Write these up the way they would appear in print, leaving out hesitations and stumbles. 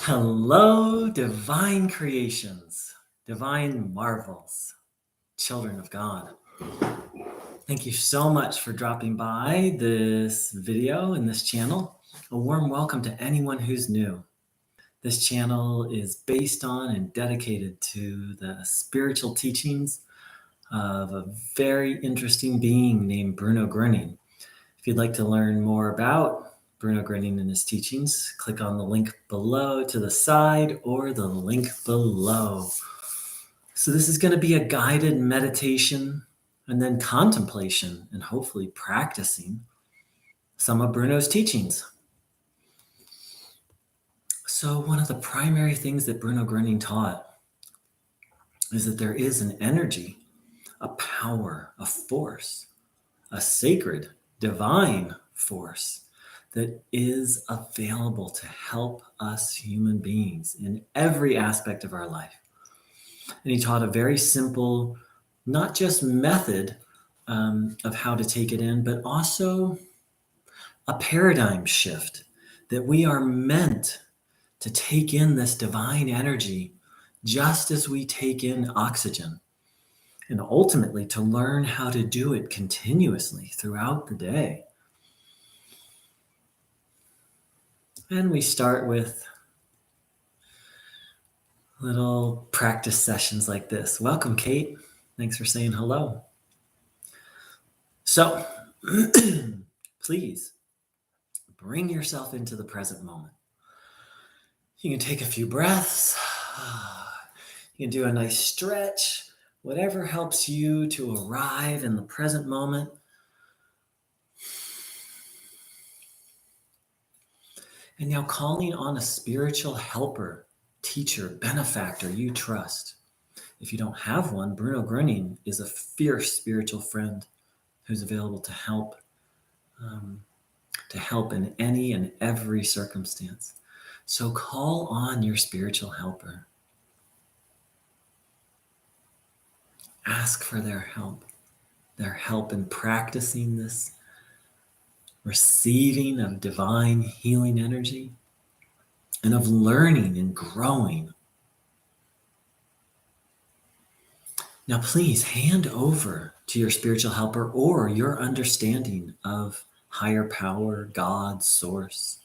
Hello, divine creations, divine marvels, children of God. Thank you so much for dropping by this video and this channel. A warm welcome to anyone who's new. This channel is based on and dedicated to the spiritual teachings of a very interesting being named Bruno Groening. If you'd like to learn more about Bruno Groening and his teachings, click on the link below to the side or the link below. So this is going to be a guided meditation and then contemplation and hopefully practicing some of Bruno's teachings. So one of the primary things that Bruno Groening taught is that there is an energy, a power, a force, a sacred, divine force that is available to help us human beings in every aspect of our life. And he taught a very simple, not just method of how to take it in, but also a paradigm shift that we are meant to take in this divine energy just as we take in oxygen, and ultimately to learn how to do it continuously throughout the day. And we start with little practice sessions like this. Welcome, Kate. Thanks for saying hello. So please bring yourself into the present moment. You can take a few breaths. You can do a nice stretch, whatever helps you to arrive in the present moment. And now calling on a spiritual helper, teacher, benefactor you trust. If you don't have one, Bruno Groening is a fierce spiritual friend who's available to help in any and every circumstance. So call on your spiritual helper. Ask for their help in practicing this receiving of divine healing energy and of learning and growing. Now, please hand over to your spiritual helper or your understanding of higher power, God, source,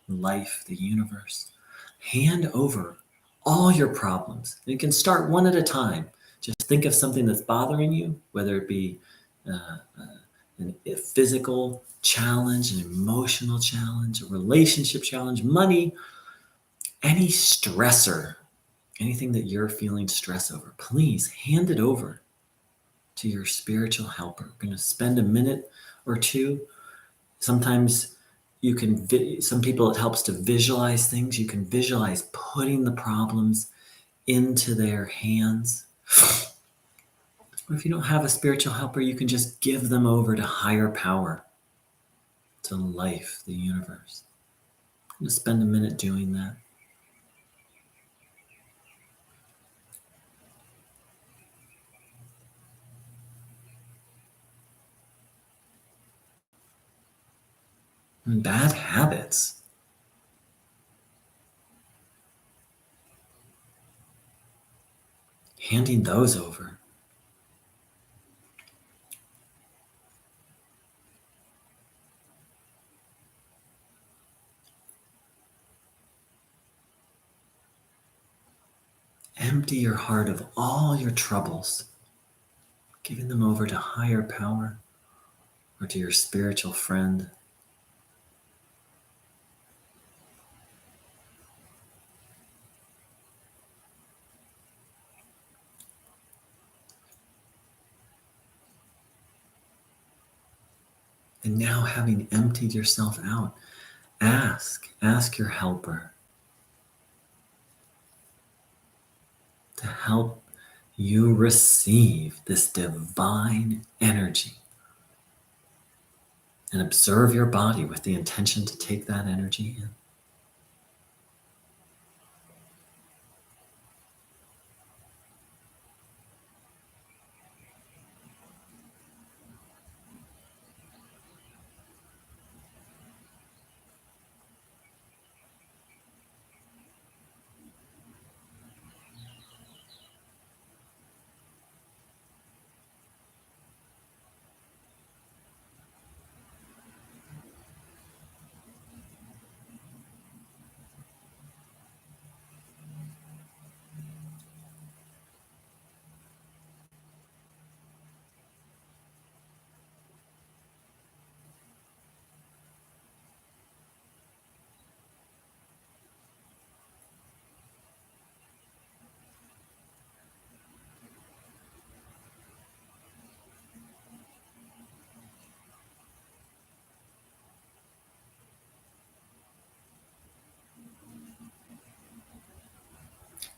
life, the universe. Hand over all your problems. You can start one at a time. Just think of something that's bothering you, whether it be a physical challenge, an emotional challenge, a relationship challenge, money, any stressor, anything that you're feeling stress over. Please hand it over to your spiritual helper. We're going to spend a minute or two. Sometimes some people, it helps to visualize things. You can visualize putting the problems into their hands. Or if you don't have a spiritual helper, you can just give them over to higher power, to life, the universe. I'm going to spend a minute doing that. And bad habits. Handing those over. Empty your heart of all your troubles, giving them over to higher power or to your spiritual friend. And now, having emptied yourself out, ask your helper to help you receive this divine energy, and observe your body with the intention to take that energy in.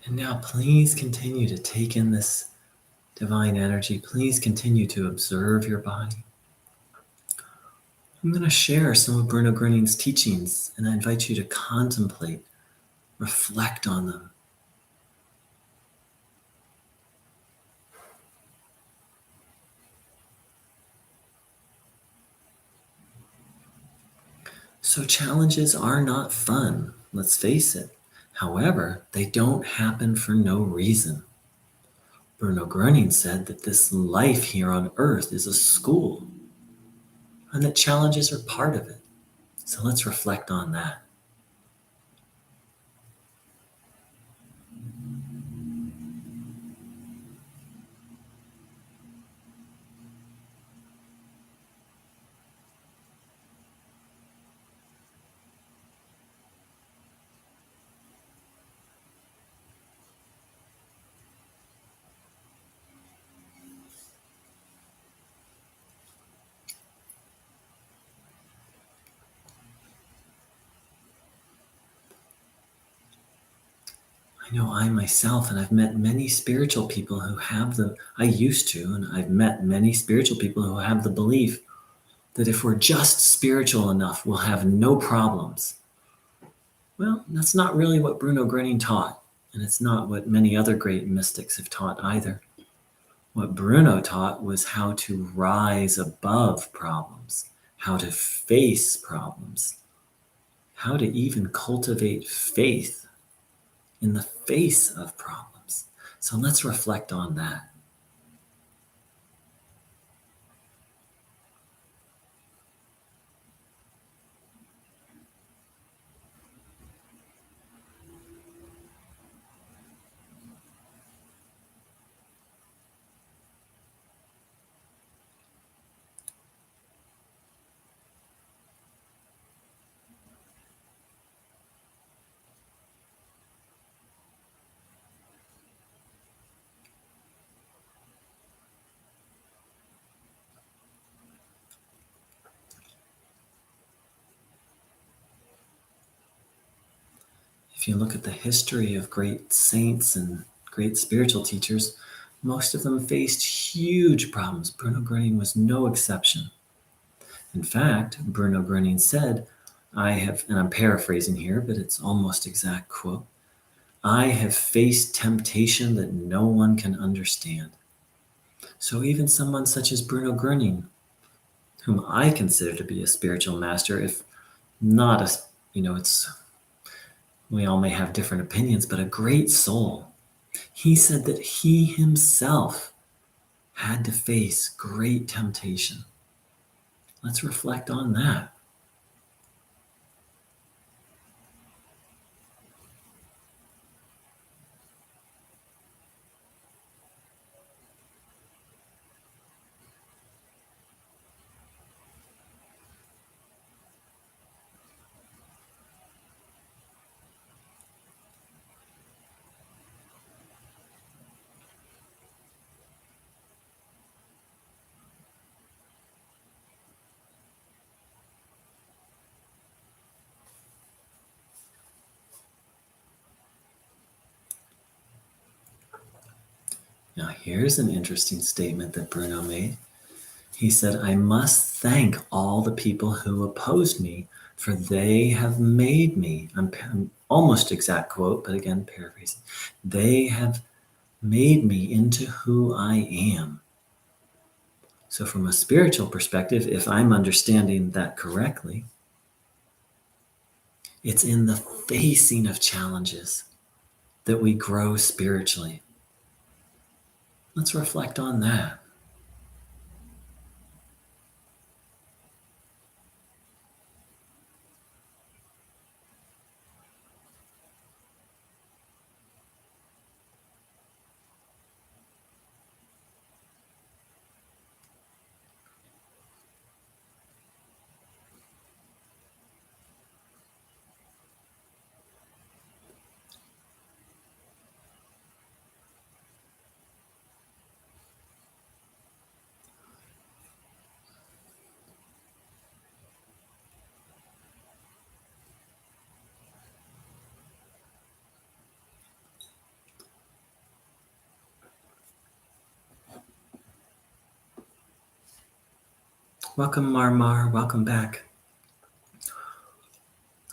And now please continue to take in this divine energy. Please continue to observe your body. I'm going to share some of Bruno Groening's teachings, and I invite you to contemplate, reflect on them. So challenges are not fun, let's face it. However, they don't happen for no reason. Bruno Groening said that this life here on earth is a school, and that challenges are part of it. So let's reflect on that. I know I myself, and I've met many spiritual people who have I used to, and I've met many spiritual people who have the belief that if we're just spiritual enough, we'll have no problems. Well, that's not really what Bruno Groening taught, and it's not what many other great mystics have taught either. What Bruno taught was how to rise above problems, how to face problems, how to even cultivate faith in the face of problems. So let's reflect on that. If you look at the history of great saints and great spiritual teachers, most of them faced huge problems. Bruno Groening was no exception. In fact, Bruno Groening said, I have, and I'm paraphrasing here, but it's almost exact quote, I have faced temptation that no one can understand. So even someone such as Bruno Groening, whom I consider to be a spiritual master, if not a, it's, we all may have different opinions, but a great soul, he said that he himself had to face great temptation. Let's reflect on that. Now, here's an interesting statement that Bruno made. He said, I must thank all the people who opposed me, for they have made me, I'm almost exact quote, but again, paraphrasing, they have made me into who I am. So, from a spiritual perspective, if I'm understanding that correctly, it's in the facing of challenges that we grow spiritually. Let's reflect on that. Welcome, Marmar. Welcome back.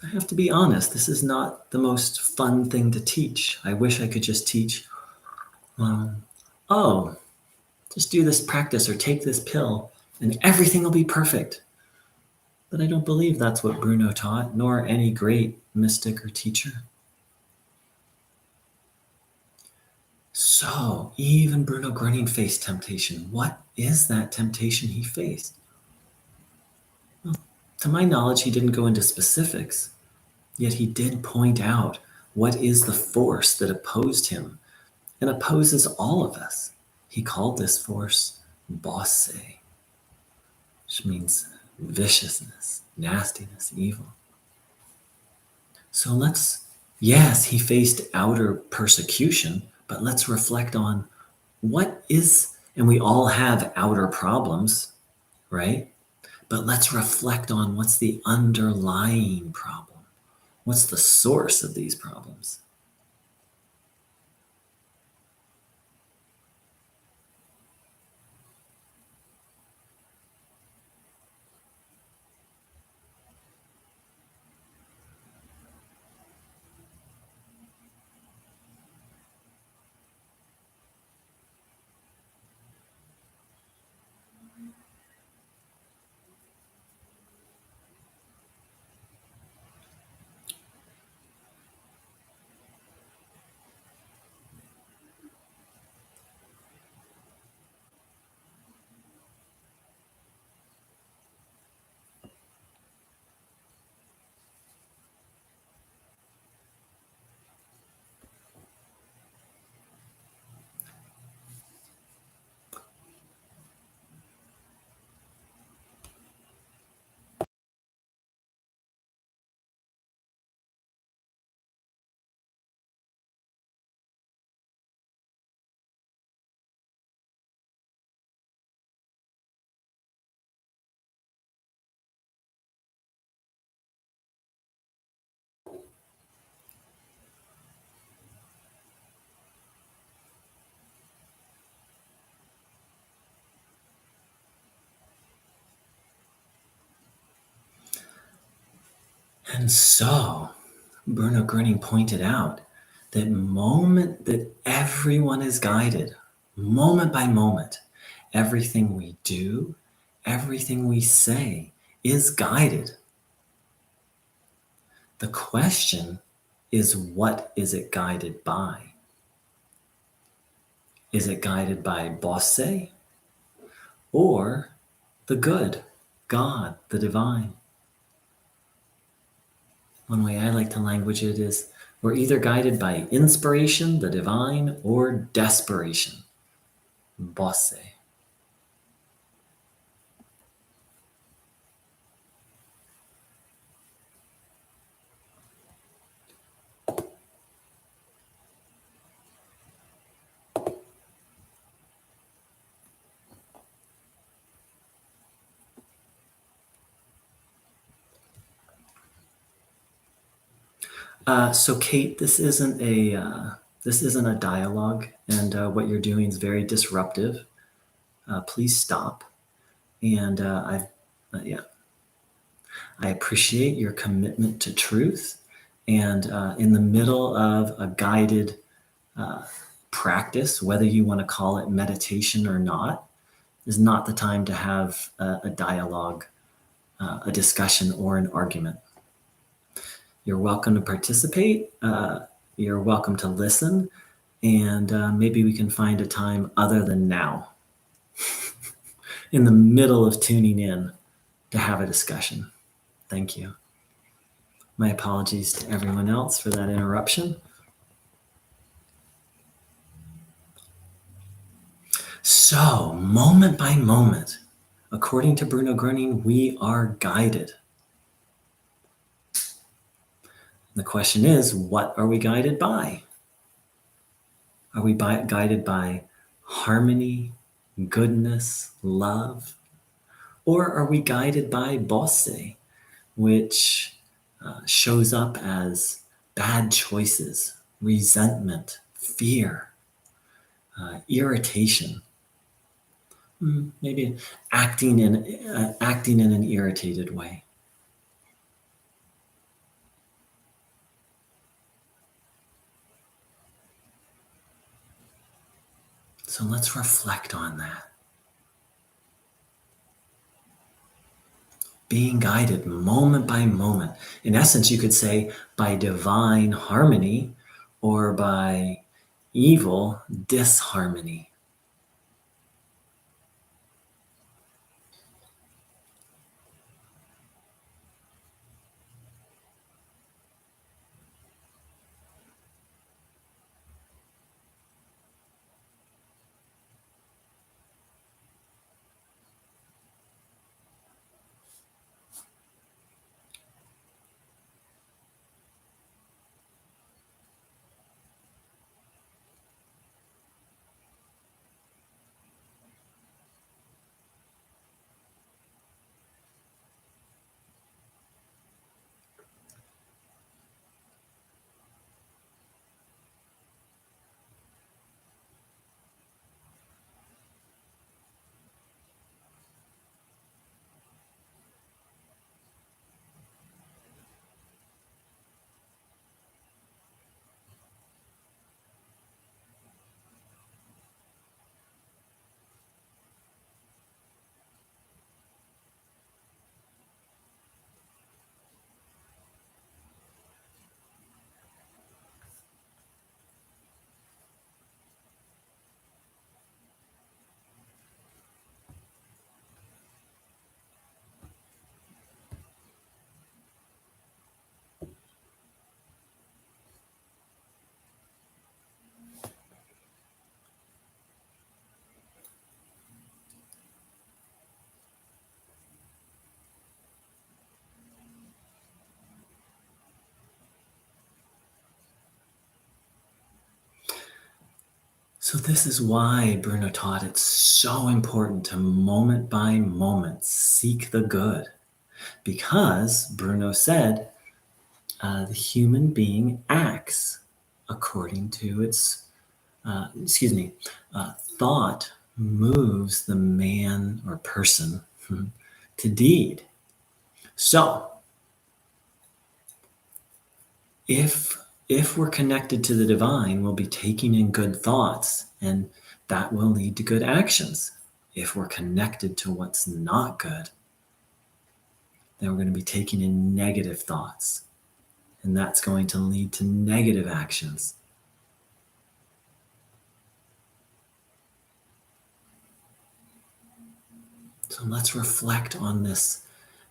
I have to be honest, this is not the most fun thing to teach. I wish I could just teach, oh, just do this practice or take this pill and everything will be perfect. But I don't believe that's what Bruno taught, nor any great mystic or teacher. So, even Bruno Groening faced temptation. What is that temptation he faced? Well, to my knowledge, he didn't go into specifics, yet he did point out what is the force that opposed him and opposes all of us. He called this force bosse, which means viciousness, nastiness, evil. So yes, he faced outer persecution, but let's reflect on what is, and we all have outer problems, right? But let's reflect on what's the underlying problem. What's the source of these problems? And so, Bruno Groening pointed out that moment that everyone is guided, moment by moment, everything we do, everything we say is guided. The question is, what is it guided by? Is it guided by bosse or the good, God, the divine? One way I like to language it is we're either guided by inspiration, the divine, or desperation, bosse. So Kate, this isn't a dialogue, and what you're doing is very disruptive. Please stop. And yeah, I appreciate your commitment to truth. And in the middle of a guided practice, whether you want to call it meditation or not, is not the time to have a dialogue, a discussion, or an argument. You're welcome to participate. You're welcome to listen. And maybe we can find a time other than now, in the middle of tuning in, to have a discussion. Thank you. My apologies to everyone else for that interruption. So, moment by moment, according to Bruno Groening, we are guided. The question is, what are we guided by? Are we guided by harmony, goodness, love? Or are we guided by bosse, which shows up as bad choices, resentment, fear, irritation? maybe acting in an irritated way. So let's reflect on that. Being guided moment by moment. In essence, you could say by divine harmony or by evil disharmony. So, this is why Bruno taught it's so important to moment by moment seek the good. Because Bruno said the human being acts according to its, thought moves the man or person to deed. So, if we're connected to the divine, we'll be taking in good thoughts, and that will lead to good actions. If we're connected to what's not good, then we're going to be taking in negative thoughts, and that's going to lead to negative actions. So let's reflect on this,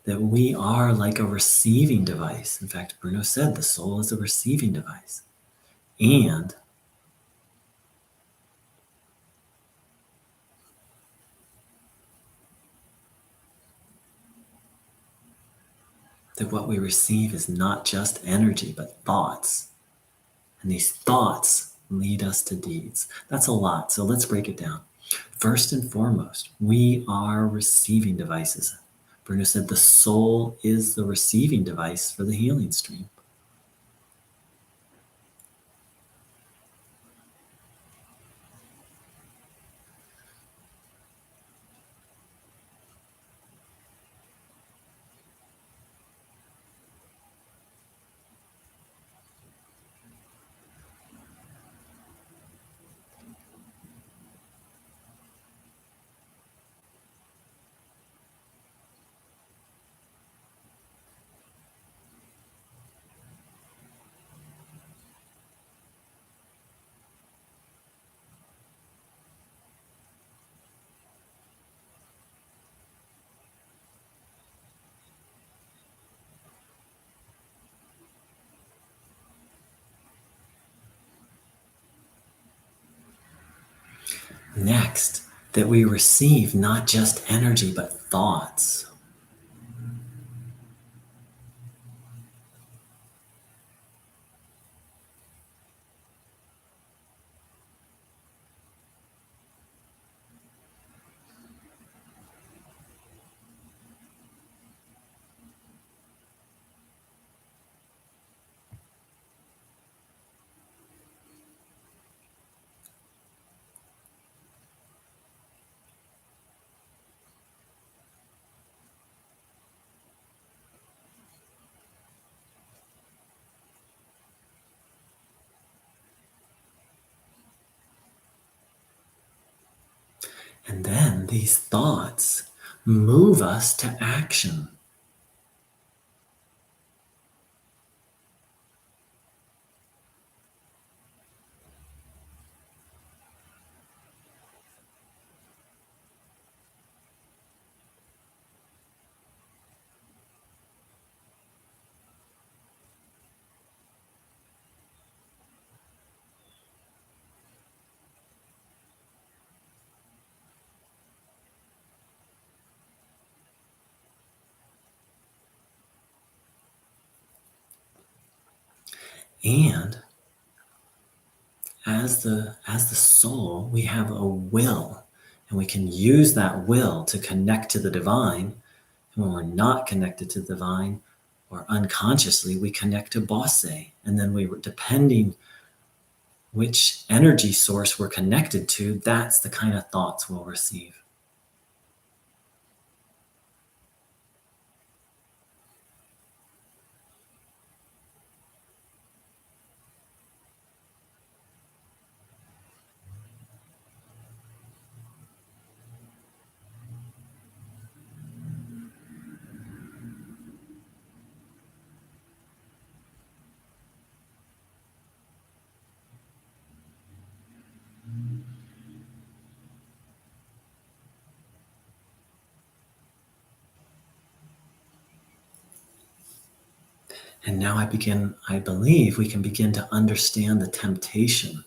that we are like a receiving device. In fact, Bruno said the soul is a receiving device. And that what we receive is not just energy, but thoughts. And these thoughts lead us to deeds. That's a lot. So let's break it down. First and foremost, we are receiving devices. Bruno said the soul is the receiving device for the healing stream. Next, that we receive not just energy, but thoughts. And then these thoughts move us to action. And as the soul, we have a will, and we can use that will to connect to the divine. And when we're not connected to the divine, or unconsciously, we connect to Bosse. And then depending which energy source we're connected to, that's the kind of thoughts we'll receive. And now I believe we can begin to understand the temptation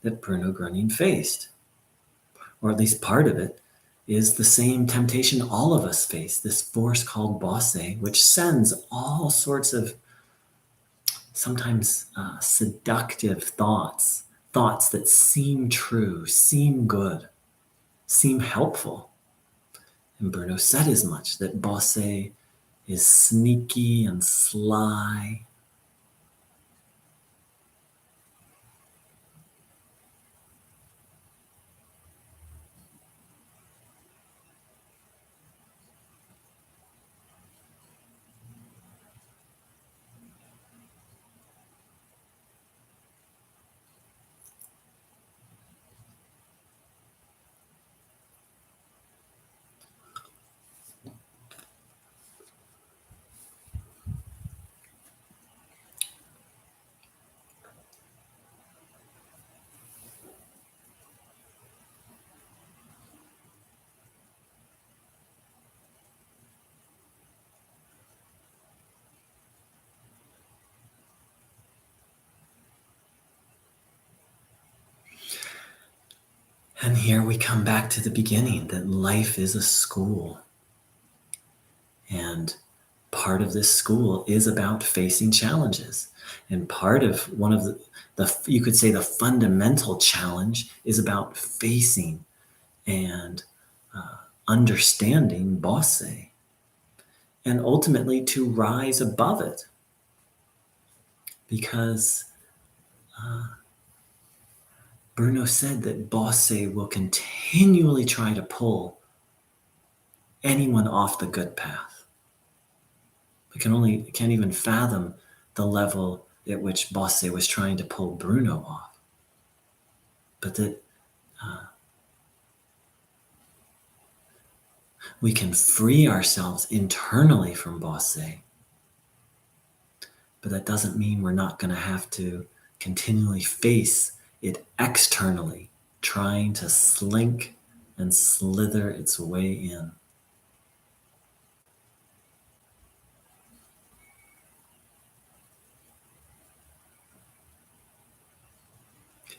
that Bruno Groening faced, or at least part of it is the same temptation all of us face, this force called Bosse, which sends all sorts of sometimes seductive thoughts, thoughts that seem true, seem good, seem helpful. And Bruno said as much, that Bosse is sneaky and sly. And here we come back to the beginning, that life is a school. And part of this school is about facing challenges. And part of one of you could say the fundamental challenge is about facing and understanding Bosse, and ultimately to rise above it. Because Bruno said that Bosse will continually try to pull anyone off the good path. We can't even fathom the level at which Bosse was trying to pull Bruno off. But that we can free ourselves internally from Bosse. But that doesn't mean we're not going to have to continually face it externally, trying to slink and slither its way in.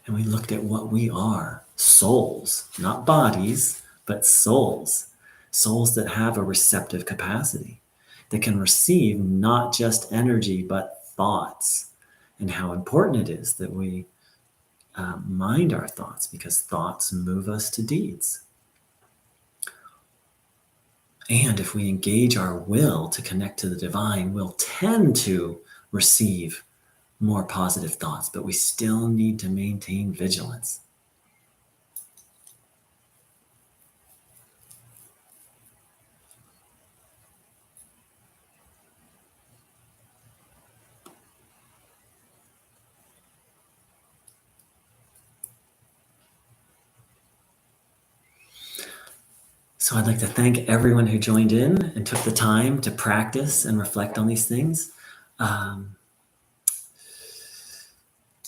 And we looked at what we are, souls, not bodies, but souls. Souls that have a receptive capacity, that can receive not just energy, but thoughts. And how important it is that we mind our thoughts, because thoughts move us to deeds. And if we engage our will to connect to the divine, we'll tend to receive more positive thoughts, but we still need to maintain vigilance. So I'd like to thank everyone who joined in and took the time to practice and reflect on these things.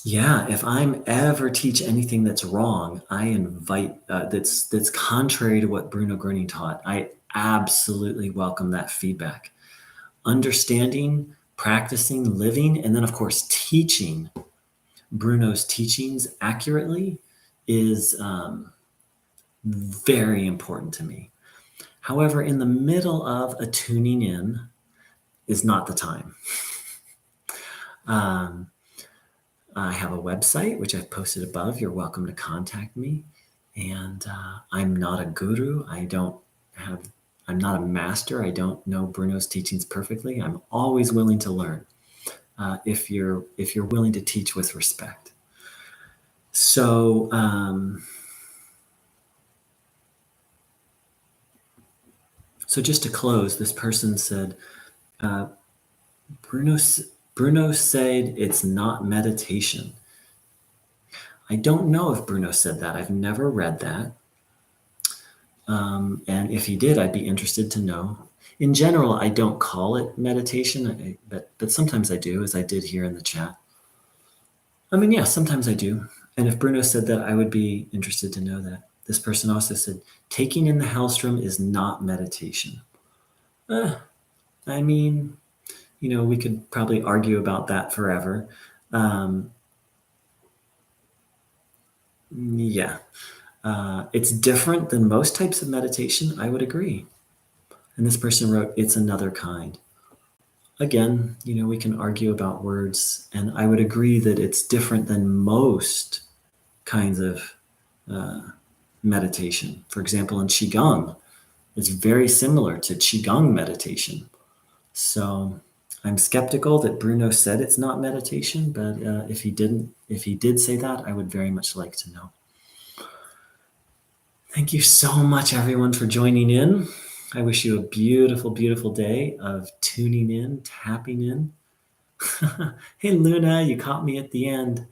Yeah, if I'm ever teach anything that's wrong, I invite that's contrary to what Bruno Groening taught. I absolutely welcome that feedback. Understanding, practicing, living, and then of course teaching Bruno's teachings accurately is very important to me. However, in the middle of a tuning in is not the time. I have a website, which I've posted above. You're welcome to contact me. And I'm not a guru. I'm not a master. I don't know Bruno's teachings perfectly. I'm always willing to learn if you're willing to teach with respect. So, so just to close, this person said, Bruno said it's not meditation. I don't know if Bruno said that. I've never read that. And if he did, I'd be interested to know. In general, I don't call it meditation, but sometimes I do, as I did here in the chat. I mean, yeah, sometimes I do. And if Bruno said that, I would be interested to know that. This person also said, taking in the Hellstrom is not meditation. I mean, we could probably argue about that forever. Yeah. It's different than most types of meditation, I would agree. And this person wrote, it's another kind. Again, we can argue about words, and I would agree that it's different than most kinds of meditation. For example, in Qigong, it's very similar to Qigong meditation. So I'm skeptical that Bruno said it's not meditation, but if he did say that, I would very much like to know. Thank you so much, everyone, for joining in. I wish you a beautiful, beautiful day of tuning in, tapping in. Hey, Luna, you caught me at the end.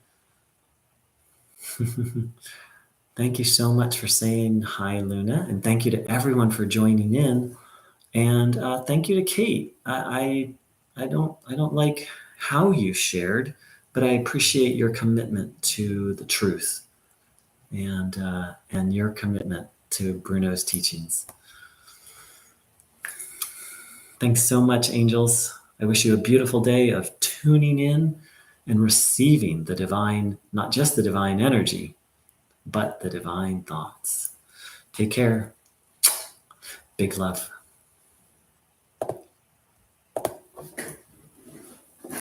Thank you so much for saying hi, Luna, and thank you to everyone for joining in. And thank you to Kate. I don't like how you shared, but I appreciate your commitment to the truth and your commitment to Bruno's teachings. Thanks so much, angels. I wish you a beautiful day of tuning in and receiving the divine, not just the divine energy, but the divine thoughts. Take care. Big love.